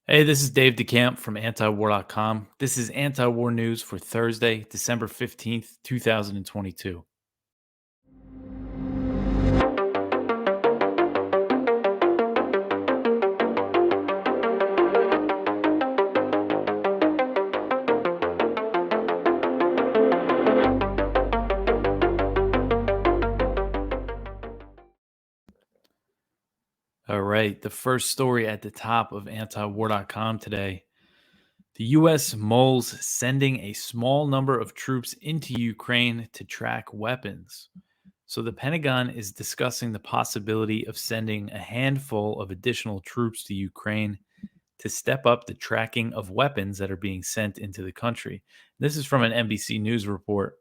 Hey, this is Dave DeCamp from antiwar.com. This is anti-war news for Thursday, December 15th, 2022. All right, the first story at the top of antiwar.com today. The U.S. Mulls sending a small number of troops into Ukraine to track weapons. So the Pentagon is discussing the possibility of sending a handful of additional troops to Ukraine to step up the tracking of weapons that are being sent into the country. This is from an NBC News report.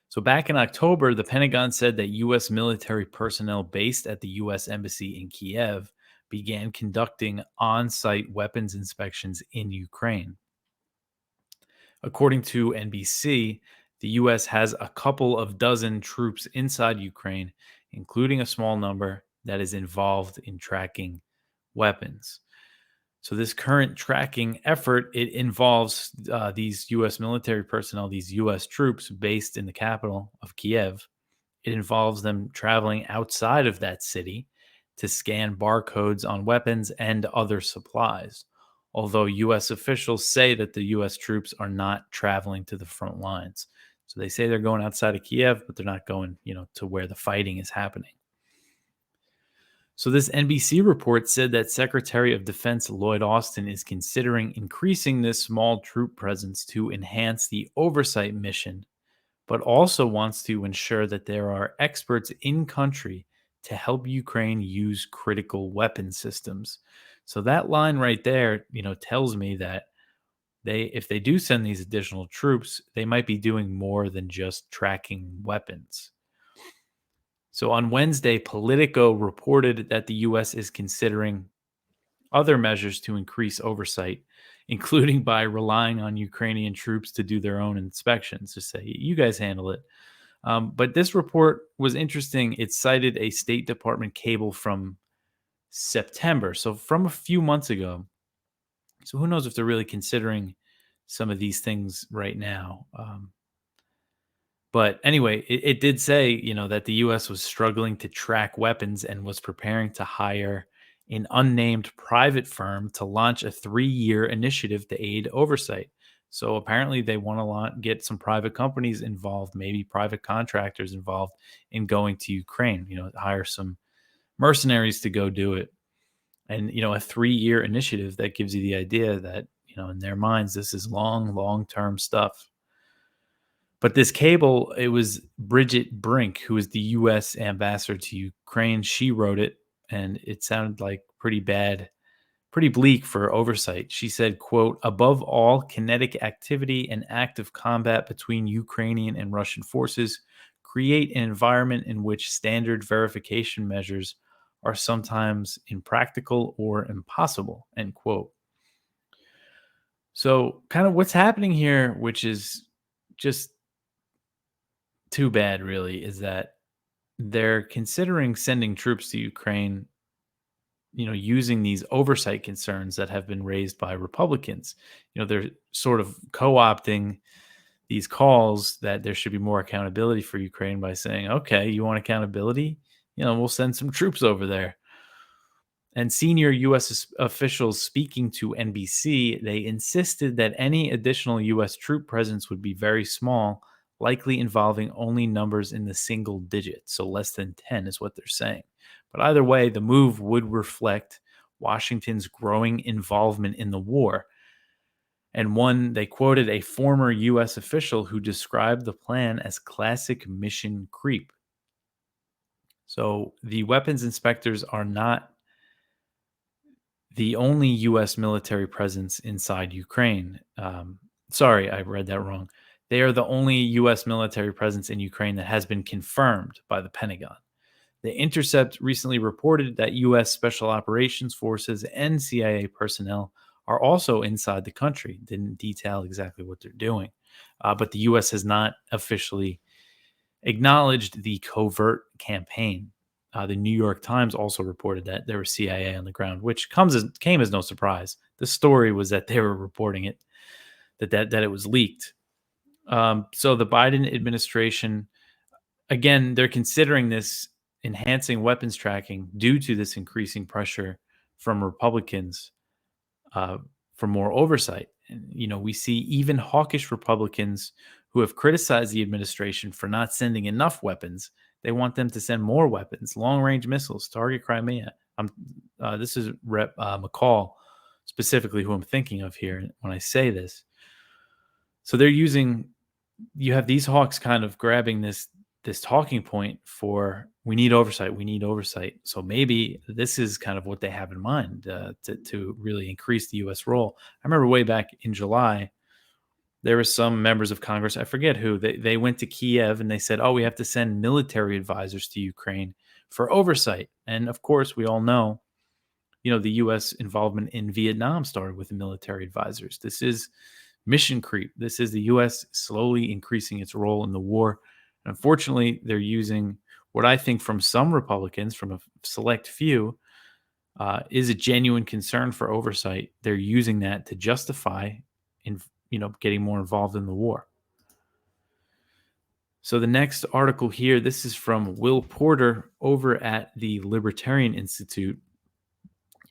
So, back in October, the Pentagon said that U.S. military personnel based at the U.S. Embassy in Kiev began conducting on site weapons inspections in Ukraine. According to NBC, the U.S. has a couple of dozen troops inside Ukraine, including a small number that is involved in tracking weapons. So this current tracking effort, it involves these U.S. military personnel, these U.S. troops based in the capital of Kiev. It involves them traveling outside of that city to scan barcodes on weapons and other supplies. Although U.S. officials say that the U.S. troops are not traveling to the front lines. So they say they're going outside of Kiev, but they're not going, to where the fighting is happening. So, this NBC report said that Secretary of Defense Lloyd Austin is considering increasing this small troop presence to enhance the oversight mission, but also wants to ensure that there are experts in country to help Ukraine use critical weapon systems. So, that line right there, tells me that if they do send these additional troops, they might be doing more than just tracking weapons. So on Wednesday, Politico reported that the U.S. is considering other measures to increase oversight, including by relying on Ukrainian troops to do their own inspections, to say, you guys handle it. But this report was interesting. It cited a State Department cable from September, so from a few months ago. So who knows if they're really considering some of these things right now. But anyway, it did say, that the US was struggling to track weapons and was preparing to hire an unnamed private firm to launch a 3-year initiative to aid oversight. So apparently they want to get some private companies involved, maybe private contractors involved in going to Ukraine, hire some mercenaries to go do it. And, a 3-year initiative that gives you the idea that, in their minds, this is long-term stuff. But this cable, it was Bridget Brink, who is the U.S. ambassador to Ukraine. She wrote it, and it sounded like pretty bad, pretty bleak for oversight. She said, quote, above all, kinetic activity and active combat between Ukrainian and Russian forces create an environment in which standard verification measures are sometimes impractical or impossible, end quote. So kind of what's happening here, which is just too bad, really, is that they're considering sending troops to Ukraine, using these oversight concerns that have been raised by Republicans. They're sort of co-opting these calls that there should be more accountability for Ukraine by saying, okay, you want accountability? We'll send some troops over there. And senior U.S. officials speaking to NBC, they insisted that any additional U.S. troop presence would be very small, likely involving only numbers in the single digits. So less than 10 is what they're saying. But either way, the move would reflect Washington's growing involvement in the war. And they quoted a former U.S. official who described the plan as classic mission creep. So the weapons inspectors are not the only U.S. military presence inside Ukraine. Sorry, I read that wrong. They are the only U.S. military presence in Ukraine that has been confirmed by the Pentagon. The Intercept recently reported that U.S. Special Operations Forces and CIA personnel are also inside the country. Didn't detail exactly what they're doing. But the U.S. has not officially acknowledged the covert campaign. the New York Times also reported that there was CIA on the ground, which came as no surprise. The story was that they were reporting it, that it was leaked. So the Biden administration, again, they're considering this enhancing weapons tracking due to this increasing pressure from Republicans uh, for more oversight. And, we see even hawkish Republicans who have criticized the administration for not sending enough weapons. They want them to send more weapons, long-range missiles, target Crimea. This is Rep. McCall, specifically, who I'm thinking of here when I say this. So you have these hawks kind of grabbing this talking point for we need oversight. So maybe this is kind of what they have in mind to really increase the U.S. role. I remember way back in July, there were some members of Congress, I forget who, they went to Kiev and they said, oh, we have to send military advisors to Ukraine for oversight. And of course, we all know, the U.S. involvement in Vietnam started with the military advisors. This is mission creep. This is the U.S. slowly increasing its role in the war. And unfortunately, they're using what I think from some Republicans, from a select few, is a genuine concern for oversight. They're using that to justify getting more involved in the war. So the next article here, this is from Will Porter over at the Libertarian Institute.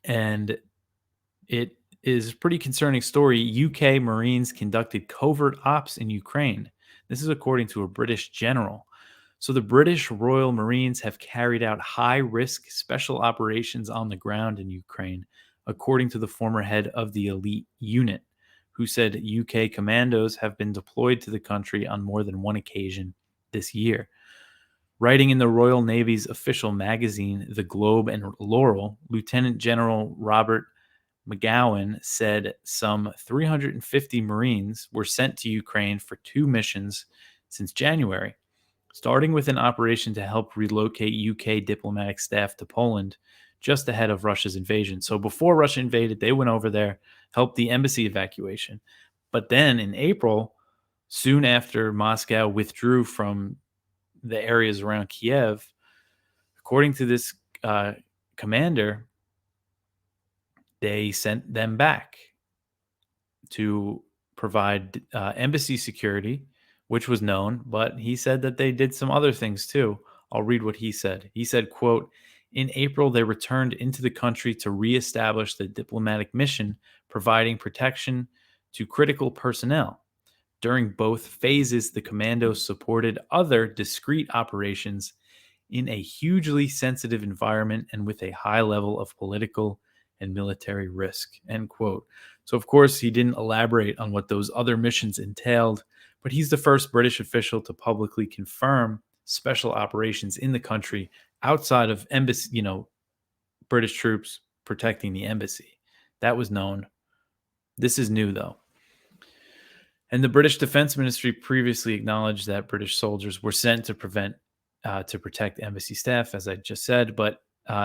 And it is a pretty concerning story. UK Marines conducted covert ops in Ukraine. This is according to a British general. So the British Royal Marines have carried out high-risk special operations on the ground in Ukraine, according to the former head of the elite unit, who said UK commandos have been deployed to the country on more than one occasion this year. Writing in the Royal Navy's official magazine, The Globe and Laurel, Lieutenant General Robert McGowan said some 350 Marines were sent to Ukraine for 2 missions since January, starting with an operation to help relocate UK diplomatic staff to Poland just ahead of Russia's invasion. So before Russia invaded, they went over there, helped the embassy evacuation. But then in April, soon after Moscow withdrew from the areas around Kiev, according to this commander, they sent them back to provide embassy security, which was known, but he said that they did some other things too. I'll read what he said. He said, quote, in April, they returned into the country to reestablish the diplomatic mission, providing protection to critical personnel. During both phases, the commandos supported other discrete operations in a hugely sensitive environment and with a high level of political and military risk, end quote. So, of course, he didn't elaborate on what those other missions entailed, but he's the first British official to publicly confirm special operations in the country outside of embassy, British troops protecting the embassy. That was known. This is new, though. And the British Defense Ministry previously acknowledged that British soldiers were sent to protect embassy staff, as I just said, but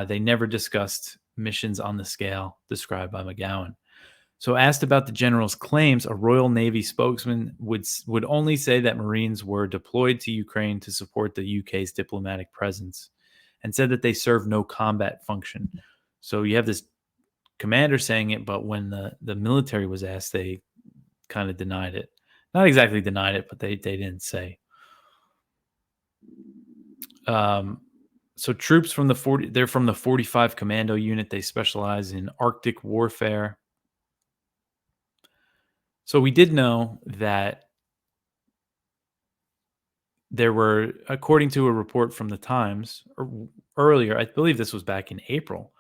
they never discussed missions on the scale described by McGowan. So asked about the general's claims, a Royal Navy spokesman would only say that Marines were deployed to Ukraine to support the UK's diplomatic presence and said that they serve no combat function. So you have this commander saying it, but when the military was asked, they kind of denied it. Not exactly denied it, but they didn't say. So troops from they're from the 45 Commando Unit. They specialize in Arctic warfare. So we did know that there were, according to a report from the Times earlier, I believe this was back in April,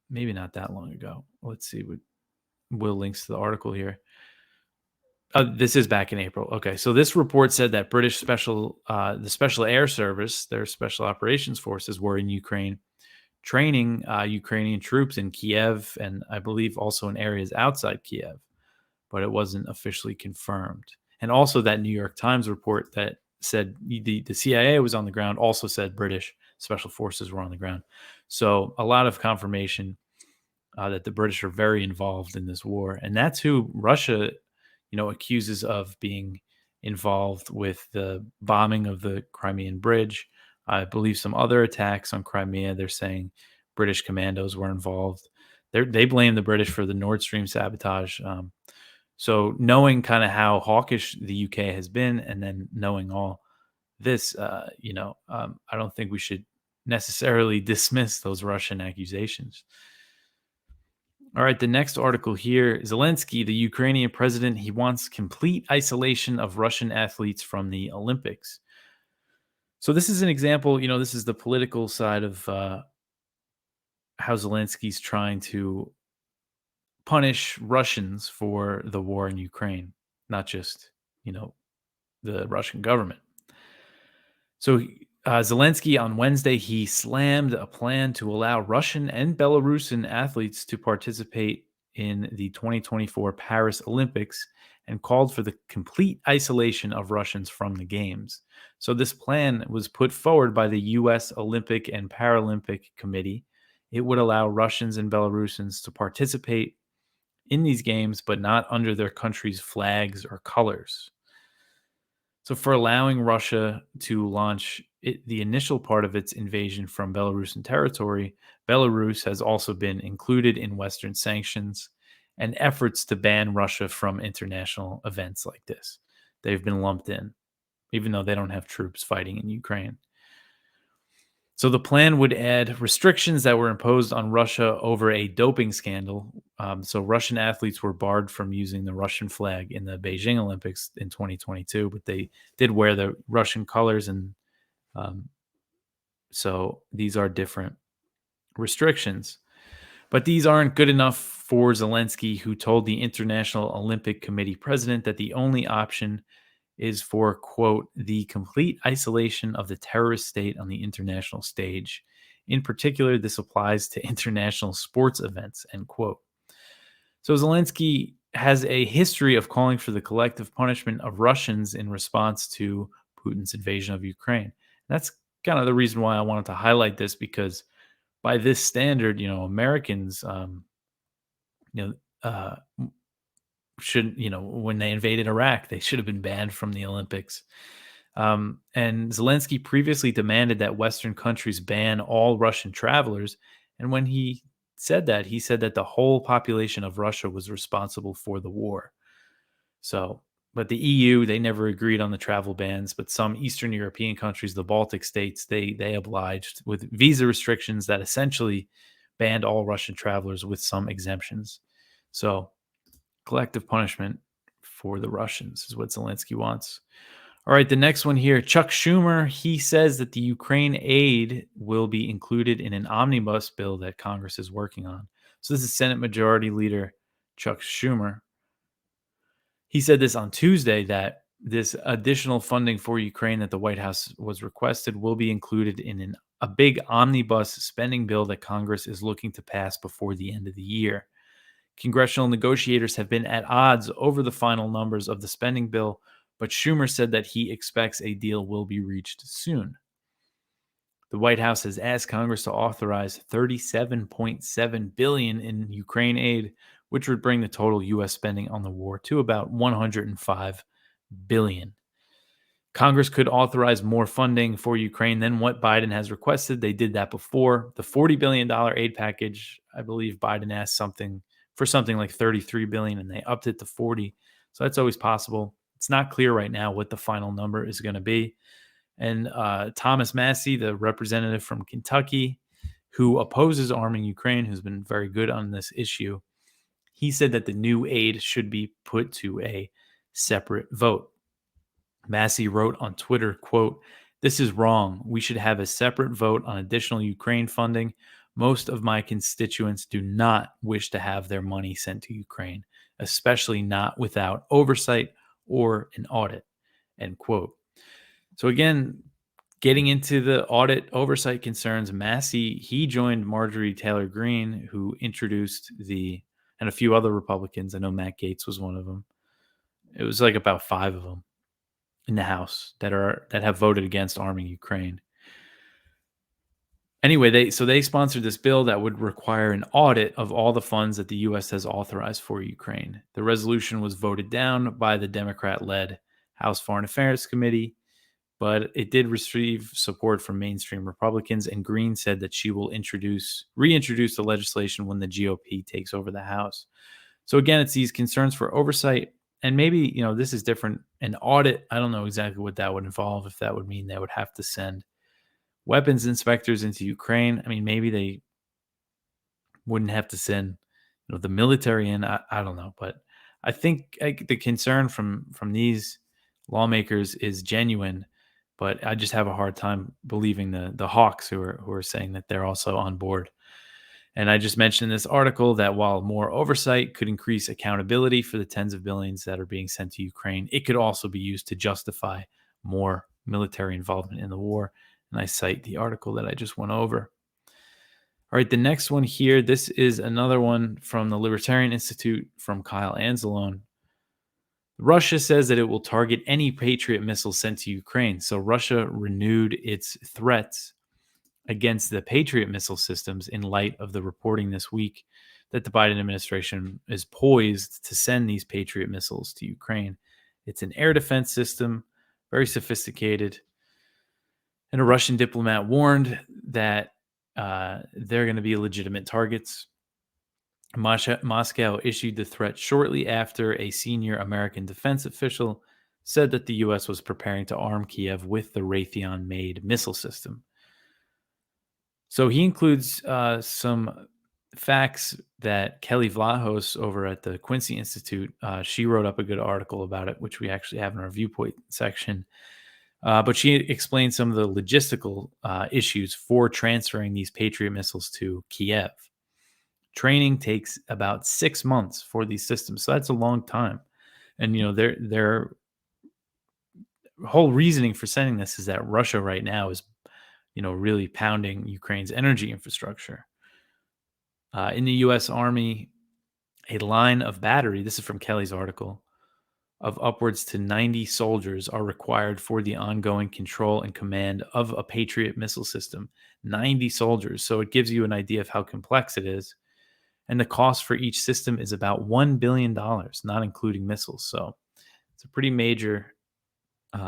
maybe not that long ago. Let's see, Will links to the article here. This is back in April. Okay, so this report said that the Special Air Service, their Special Operations Forces, were in Ukraine, training Ukrainian troops in Kiev and I believe also in areas outside Kiev, but it wasn't officially confirmed. And also that New York Times report that said the CIA was on the ground also said British Special Forces were on the ground. So a lot of confirmation that the British are very involved in this war. And that's who Russia accuses of being involved with the bombing of the Crimean Bridge, I believe some other attacks on Crimea. They're saying British commandos were involved. They blame the British for the Nord Stream sabotage. So knowing kind of how hawkish the UK has been, and then knowing all this, I don't think we should necessarily dismiss those Russian accusations. All right, the next article here, Zelensky, the Ukrainian president, he wants complete isolation of Russian athletes from the Olympics. So this is an example, this is the political side of how Zelensky's trying to punish Russians for the war in Ukraine, not just, the Russian government. So Zelensky on Wednesday, he slammed a plan to allow Russian and Belarusian athletes to participate in the 2024 Paris Olympics and called for the complete isolation of Russians from the games. So this plan was put forward by the U.S. Olympic and Paralympic Committee. It would allow Russians and Belarusians to participate in these games, but not under their country's flags or colors. So, for allowing Russia to launch the initial part of its invasion from Belarusian territory, Belarus has also been included in Western sanctions and efforts to ban Russia from international events like this. They've been lumped in, even though they don't have troops fighting in Ukraine. So the plan would add restrictions that were imposed on Russia over a doping scandal. So Russian athletes were barred from using the Russian flag in the Beijing Olympics in 2022, but they did wear the Russian colors, and so these are different restrictions. But these aren't good enough for Zelensky, who told the International Olympic Committee president that the only option is for, quote, the complete isolation of the terrorist state on the international stage. In particular, this applies to international sports events, end quote. So Zelensky has a history of calling for the collective punishment of Russians in response to Putin's invasion of Ukraine. That's kind of the reason why I wanted to highlight this, because by this standard, Americans, should, when they invaded Iraq, they should have been banned from the Olympics. And Zelensky previously demanded that Western countries ban all Russian travelers. And when he said that the whole population of Russia was responsible for the war. So, but the EU, they never agreed on the travel bans, but some Eastern European countries, the Baltic states, they obliged with visa restrictions that essentially banned all Russian travelers with some exemptions. So, collective punishment for the Russians is what Zelensky wants. All right, the next one here, Chuck Schumer, he says that the Ukraine aid will be included in an omnibus bill that Congress is working on. So this is Senate Majority Leader Chuck Schumer. He said this on Tuesday, that this additional funding for Ukraine that the White House was requested will be included in a big omnibus spending bill that Congress is looking to pass before the end of the year. Congressional negotiators have been at odds over the final numbers of the spending bill, but Schumer said that he expects a deal will be reached soon. The White House has asked Congress to authorize $37.7 billion in Ukraine aid, which would bring the total U.S. spending on the war to about $105 billion. Congress could authorize more funding for Ukraine than what Biden has requested. They did that before. The $40 billion aid package, I believe Biden asked something like $33 billion, and they upped it to 40. So that's always possible. It's not clear right now what the final number is going to be. And Thomas Massie, the representative from Kentucky, who opposes arming Ukraine, who's been very good on this issue, he said that the new aid should be put to a separate vote. Massie wrote on Twitter, quote, "This is wrong. We should have a separate vote on additional Ukraine funding. Most of my constituents do not wish to have their money sent to Ukraine, especially not without oversight or an audit," end quote. So again, getting into the audit oversight concerns, Massie, he joined Marjorie Taylor Greene, who introduced and a few other Republicans. I know Matt Gaetz was one of them. It was like about 5 of them in the House that have voted against arming Ukraine. Anyway, they sponsored this bill that would require an audit of all the funds that the U.S. has authorized for Ukraine. The resolution was voted down by the Democrat-led House Foreign Affairs Committee, but it did receive support from mainstream Republicans, and Green said that she will reintroduce the legislation when the GOP takes over the House. So again, it's these concerns for oversight, and maybe, this is different. An audit, I don't know exactly what that would involve, if that would mean they would have to send weapons inspectors into Ukraine. I mean, maybe they wouldn't have to send the military in. I don't know, but I think the concern from these lawmakers is genuine, but I just have a hard time believing the hawks who are saying that they're also on board. And I just mentioned in this article that while more oversight could increase accountability for the tens of billions that are being sent to Ukraine, it could also be used to justify more military involvement in the war. And I cite the article that I just went over. All right, the next one here, this is another one from the Libertarian Institute from Kyle Anzalone. Russia says that it will target any Patriot missile sent to Ukraine. So Russia renewed its threats against the Patriot missile systems in light of the reporting this week that the Biden administration is poised to send these Patriot missiles to Ukraine. It's an air defense system, very sophisticated. And a Russian diplomat warned that they're going to be legitimate targets. Moscow issued the threat shortly after a senior American defense official said that the U.S. was preparing to arm Kiev with the Raytheon-made missile system. So he includes some facts that Kelly Vlahos over at the Quincy Institute, she wrote up a good article about it, which we actually have in our Viewpoint section. But she explained some of the logistical issues for transferring these Patriot missiles to Kiev. Training takes about 6 months for these systems, so that's a long time. And their whole reasoning for sending this is that Russia right now is, really pounding Ukraine's energy infrastructure. In the U.S. Army, a line of battery, this is from Kelly's article, of upwards to 90 soldiers are required for the ongoing control and command of a Patriot missile system. 90 soldiers. So it gives you an idea of how complex it is. And the cost for each system is about $1 billion, not including missiles. So it's a pretty major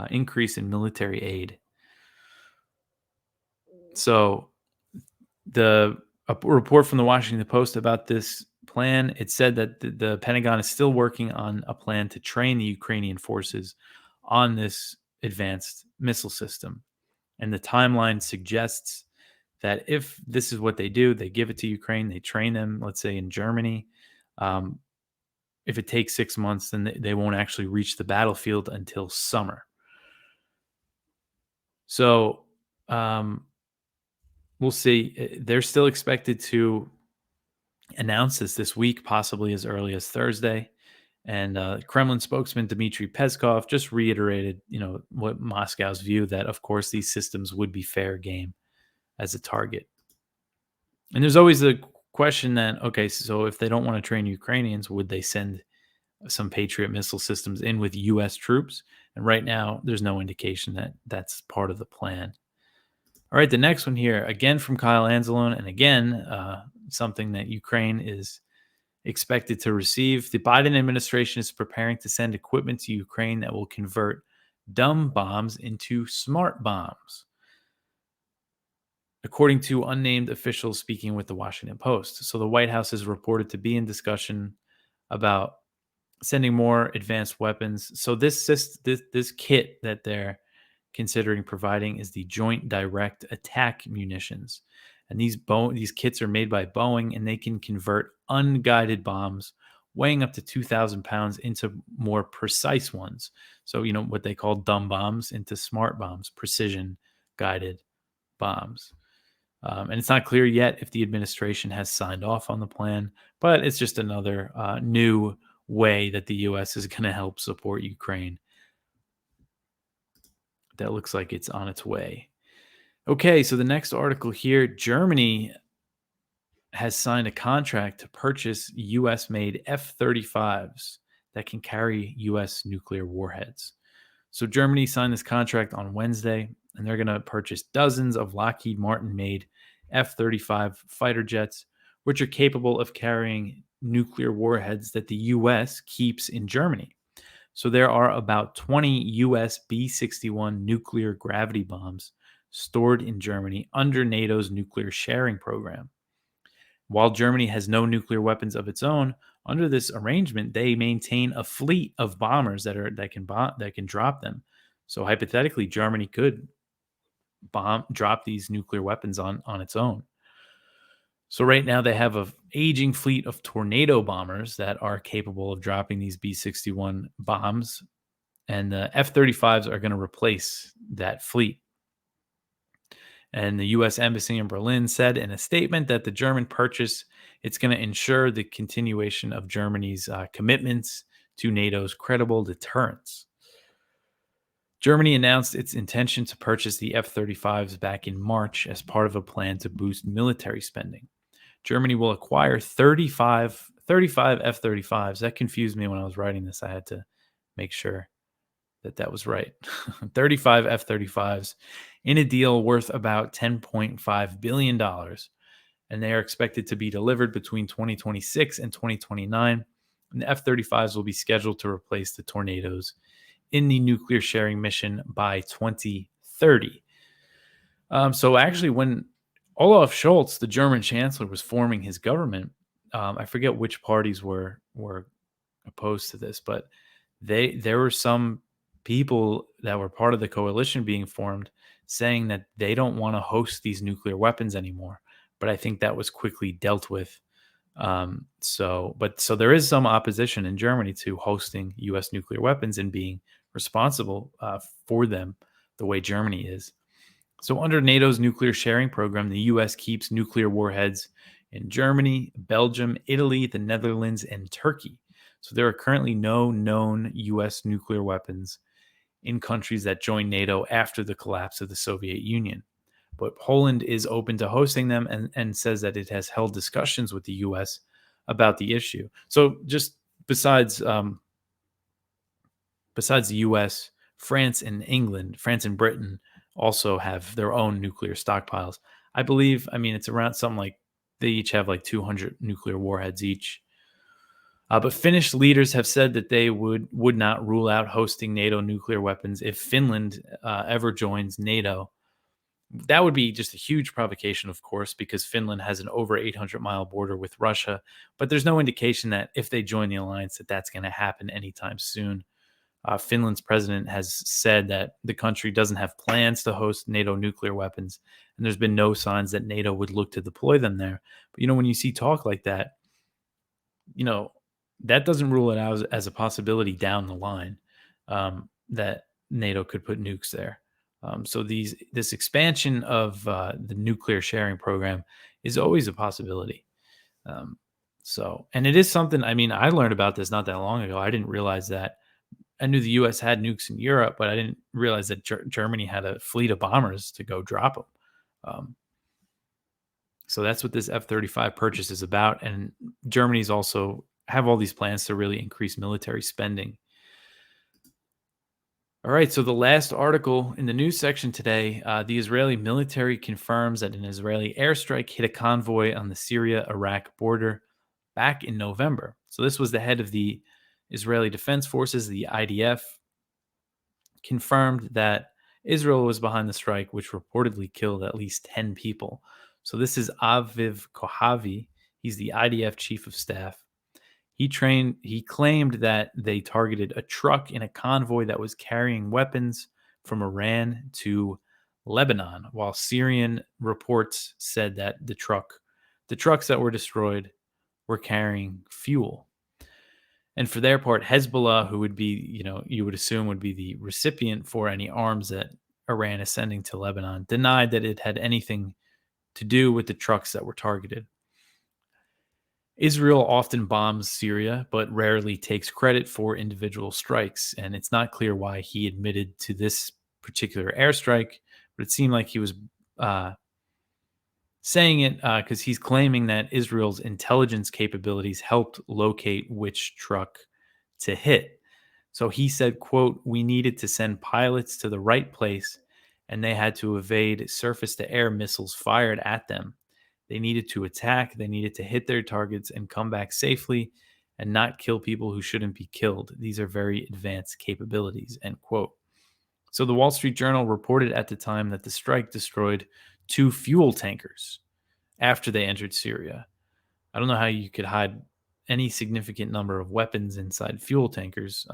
increase in military aid. So a report from the Washington Post about this plan, it said that the Pentagon is still working on a plan to train the Ukrainian forces on this advanced missile system. And the timeline suggests that if this is what they do, they give it to Ukraine, they train them, let's say in Germany. If it takes 6 months, then they won't actually reach the battlefield until summer. So we'll see. They're still expected to announce this week, possibly as early as Thursday. And Kremlin spokesman Dmitry Peskov just reiterated, what Moscow's view that, of course, these systems would be fair game as a target. And there's always the question that, okay, so if they don't want to train Ukrainians, would they send some Patriot missile systems in with U.S. troops? And right now, there's no indication that that's part of the plan. All right, the next one here, again from Kyle Anzalone, and again, something that Ukraine is expected to receive. The Biden administration is preparing to send equipment to Ukraine that will convert dumb bombs into smart bombs, according to unnamed officials speaking with the Washington Post. So the White House is reported to be in discussion about sending more advanced weapons. So this kit that they're considering providing is the Joint Direct Attack munitions. And these kits are made by Boeing, and they can convert unguided bombs weighing up to 2,000 pounds into more precise ones. So, what they call dumb bombs into smart bombs, precision guided bombs. And it's not clear yet if the administration has signed off on the plan, but it's just another new way that the U.S. is going to help support Ukraine. That looks like it's on its way. Okay, so the next article here, Germany has signed a contract to purchase U.S.-made F-35s that can carry U.S. nuclear warheads. So Germany signed this contract on Wednesday, and they're going to purchase dozens of Lockheed Martin-made F-35 fighter jets, which are capable of carrying nuclear warheads that the U.S. keeps in Germany. So there are about 20 US B-61 nuclear gravity bombs stored in Germany under NATO's nuclear sharing program. While Germany has no nuclear weapons of its own, under this arrangement, they maintain a fleet of bombers that can drop them. So hypothetically, Germany could drop these nuclear weapons on its own. So right now they have a aging fleet of tornado bombers that are capable of dropping these B-61 bombs, and the F-35s are going to replace that fleet. And the U.S. Embassy in Berlin said in a statement that the German purchase, it's going to ensure the continuation of Germany's commitments to NATO's credible deterrence. Germany announced its intention to purchase the F-35s back in March as part of a plan to boost military spending. Germany will acquire 35 F-35s. That confused me when I was writing this. I had to make sure that was right. 35 F-35s in a deal worth about $10.5 billion. And they are expected to be delivered between 2026 and 2029. And the F-35s will be scheduled to replace the Tornadoes in the nuclear sharing mission by 2030. So actually, when Olaf Scholz, the German chancellor, was forming his government, I forget which parties were opposed to this, but there were some people that were part of the coalition being formed saying that they don't want to host these nuclear weapons anymore. But I think that was quickly dealt with. So there is some opposition in Germany to hosting U.S. nuclear weapons and being responsible for them the way Germany is. So under NATO's nuclear sharing program, the U.S. keeps nuclear warheads in Germany, Belgium, Italy, the Netherlands, and Turkey. So there are currently no known U.S. nuclear weapons in countries that joined NATO after the collapse of the Soviet Union. But Poland is open to hosting them and says that it has held discussions with the U.S. about the issue. So just besides the U.S., France and Britain also have their own nuclear stockpiles. I believe, it's around something like they each have like 200 nuclear warheads each. But Finnish leaders have said that they would not rule out hosting NATO nuclear weapons if Finland ever joins NATO. That would be just a huge provocation, of course, because Finland has an over 800-mile border with Russia. But there's no indication that if they join the alliance, that's going to happen anytime soon. Finland's president has said that the country doesn't have plans to host NATO nuclear weapons, and there's been no signs that NATO would look to deploy them there. But, when you see talk like that, that doesn't rule it out as a possibility down the line that NATO could put nukes there. So this expansion of the nuclear sharing program is always a possibility. And it is something, I learned about this not that long ago. I didn't realize that. I knew the U.S. had nukes in Europe, but I didn't realize that Germany had a fleet of bombers to go drop them. So that's what this F-35 purchase is about. And Germany's also have all these plans to really increase military spending. All right, so the last article in the news section today, the Israeli military confirms that an Israeli airstrike hit a convoy on the Syria-Iraq border back in November. So this was the head of the Israeli Defense Forces, the IDF, confirmed that Israel was behind the strike, which reportedly killed at least 10 people. So this is Aviv Kohavi. He's the IDF chief of staff. He claimed that they targeted a truck in a convoy that was carrying weapons from Iran to Lebanon, while Syrian reports said that the trucks that were destroyed were carrying fuel. And for their part, Hezbollah, who would be, you would assume would be the recipient for any arms that Iran is sending to Lebanon, denied that it had anything to do with the trucks that were targeted. Israel often bombs Syria, but rarely takes credit for individual strikes. And it's not clear why he admitted to this particular airstrike, but it seemed like he was saying it because he's claiming that Israel's intelligence capabilities helped locate which truck to hit. So he said, quote, "We needed to send pilots to the right place, and they had to evade surface-to-air missiles fired at them. They needed to attack, they needed to hit their targets and come back safely, and not kill people who shouldn't be killed. These are very advanced capabilities, end quote. So the Wall Street Journal reported at the time that the strike destroyed 2 fuel tankers after they entered Syria. I don't know how you could hide any significant number of weapons inside fuel tankers.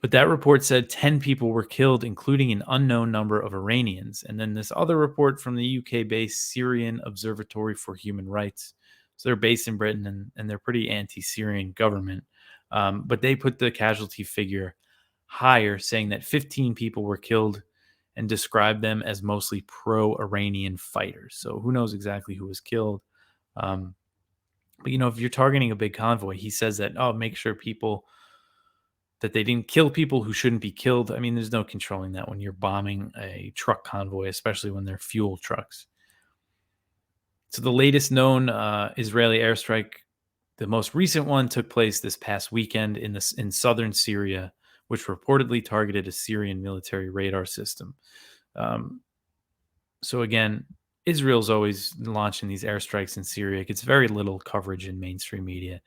But that report said 10 people were killed, including an unknown number of Iranians. And then this other report from the UK-based Syrian Observatory for Human Rights. So they're based in Britain, and they're pretty anti-Syrian government. But they put the casualty figure higher, saying that 15 people were killed and described them as mostly pro-Iranian fighters. So who knows exactly who was killed. But, if you're targeting a big convoy, he says that, make sure that they didn't kill people who shouldn't be killed. I mean, there's no controlling that when you're bombing a truck convoy, especially when they're fuel trucks. So the latest known Israeli airstrike, the most recent one, took place this past weekend in southern Syria, which reportedly targeted a Syrian military radar system. So again, Israel's always launching these airstrikes in Syria. It gets very little coverage in mainstream media.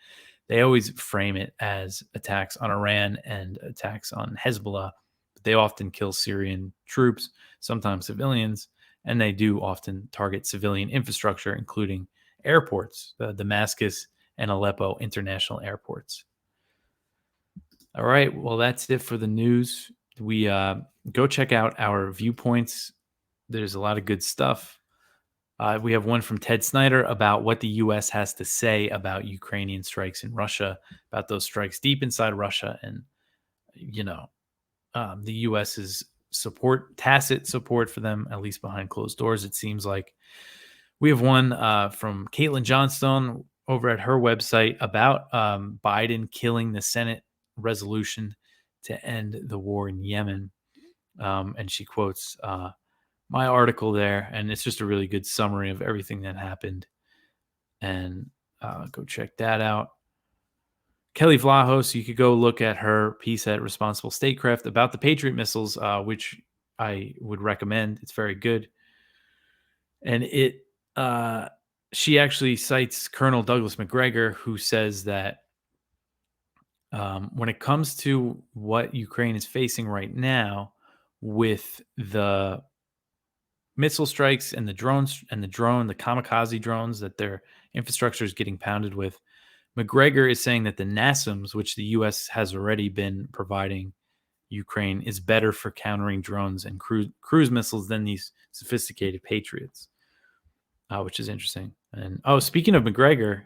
They always frame it as attacks on Iran and attacks on Hezbollah. But they often kill Syrian troops, sometimes civilians, and they do often target civilian infrastructure, including airports, the Damascus and Aleppo international airports. All right, well, that's it for the news. We go check out our Viewpoints. There's a lot of good stuff. We have one from Ted Snyder about what the U.S. has to say about Ukrainian strikes in Russia, about those strikes deep inside Russia, and the U.S.'s tacit support for them, at least behind closed doors. It seems like we have one from Caitlin Johnstone over at her website about Biden killing the Senate resolution to end the war in Yemen, and she quotes my article there, and it's just a really good summary of everything that happened. And go check that out. Kelly Vlahos, you could go look at her piece at Responsible Statecraft about the Patriot missiles, which I would recommend. It's very good. And she actually cites Colonel Douglas Macgregor, who says that when it comes to what Ukraine is facing right now with the missile strikes and the drones and the kamikaze drones that their infrastructure is getting pounded with, McGregor is saying that the NASAMS, which the U.S. has already been providing Ukraine, is better for countering drones and cruise missiles than these sophisticated Patriots, which is interesting. And speaking of McGregor,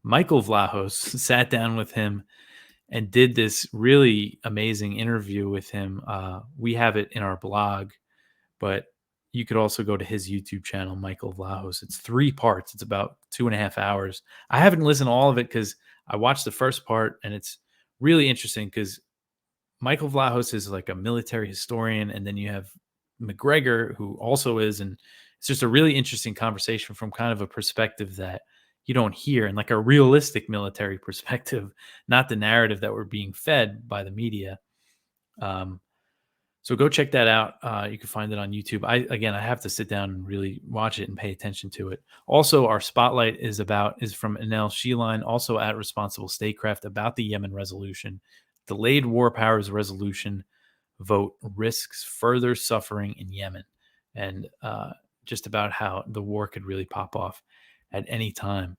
Michael Vlahos sat down with him and did this really amazing interview with him. We have it in our blog, but you could also go to his YouTube channel, Michael Vlahos. It's 3 parts. It's about 2.5 hours. I haven't listened to all of it because I watched the first part, and it's really interesting because Michael Vlahos is like a military historian, and then you have McGregor, who also is, and it's just a really interesting conversation from kind of a perspective that you don't hear, and like a realistic military perspective, not the narrative that we're being fed by the media. So go check that out. You can find it on YouTube. I have to sit down and really watch it and pay attention to it. Also, our spotlight is from Anel Sheeline, also at Responsible Statecraft, about the Yemen resolution. Delayed War Powers Resolution vote risks further suffering in Yemen, and just about how the war could really pop off at any time.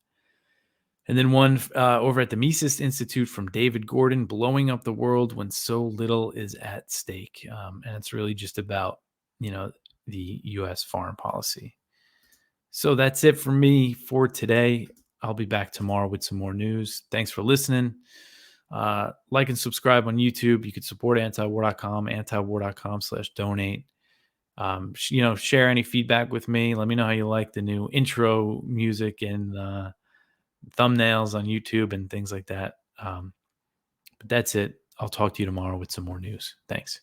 And then one over at the Mises Institute from David Gordon, Blowing Up the World When So Little is at Stake. And it's really just about, the U.S. foreign policy. So that's it for me for today. I'll be back tomorrow with some more news. Thanks for listening. Like and subscribe on YouTube. You can support antiwar.com, antiwar.com/donate. Share any feedback with me. Let me know how you like the new intro music and thumbnails on YouTube and things like that. But that's it. I'll talk to you tomorrow with some more news. Thanks.